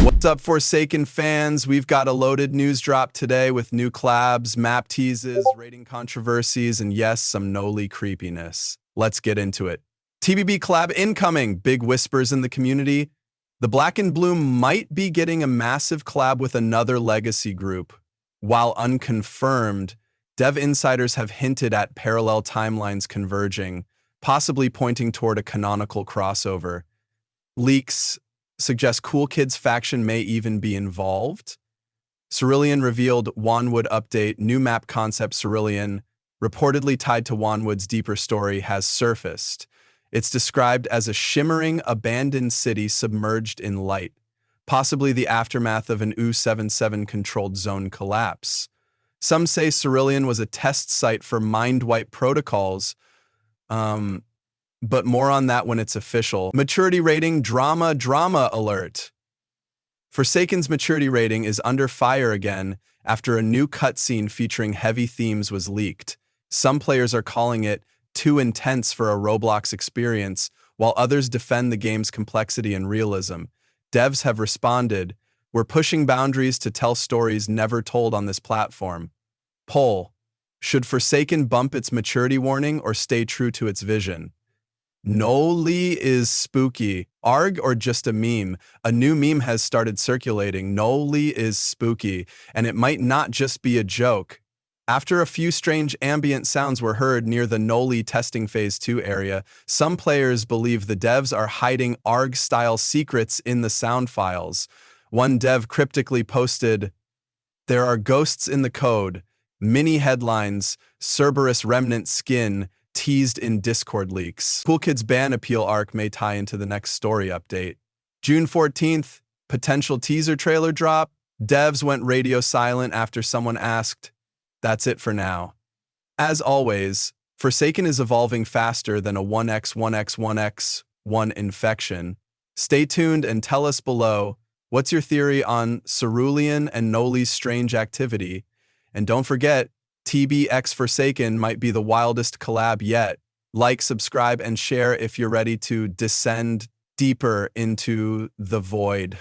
What's up, Forsaken fans? We've got a loaded news drop today with new collabs, map teases, rating controversies, and yes, some Noli creepiness. Let's get into it. TBB collab incoming, big whispers in the community. The Black and Blue might be getting a massive collab with another legacy group. While unconfirmed, dev insiders have hinted at parallel timelines converging, possibly pointing toward a canonical crossover. Leaks suggest Cool Kids faction may even be involved. Cerulean revealed Wanwood update, new map concept Cerulean, reportedly tied to Wanwood's deeper story, has surfaced. It's described as a shimmering, abandoned city submerged in light, possibly the aftermath of an U-77-controlled zone collapse. Some say Cerulean was a test site for mind wipe protocols, but more on that when it's official. Maturity rating, drama alert. Forsaken's maturity rating is under fire again after a new cutscene featuring heavy themes was leaked. Some players are calling it too intense for a Roblox experience, while others defend the game's complexity and realism. Devs have responded, "We're pushing boundaries to tell stories never told on this platform." Poll: should Forsaken bump its maturity warning or stay true to its vision? Noli is spooky. Arg or just a meme? A new meme has started circulating. Noli is spooky, and it might not just be a joke. After a few strange ambient sounds were heard near the Noli testing phase 2 area, some players believe the devs are hiding Arg-style secrets in the sound files. One dev cryptically posted, "There are ghosts in the code, mini headlines, Cerberus remnant skin, teased in Discord leaks." Cool Kids ban appeal arc may tie into the next story update. June 14th, potential teaser trailer drop. Devs went radio silent after someone asked, "That's it for now." As always, Forsaken is evolving faster than a 1x1x1x1 infection. Stay tuned and tell us below, what's your theory on Cerulean and Noli's strange activity? And don't forget, TBX Forsaken might be the wildest collab yet. Like, subscribe, and share if you're ready to descend deeper into the void.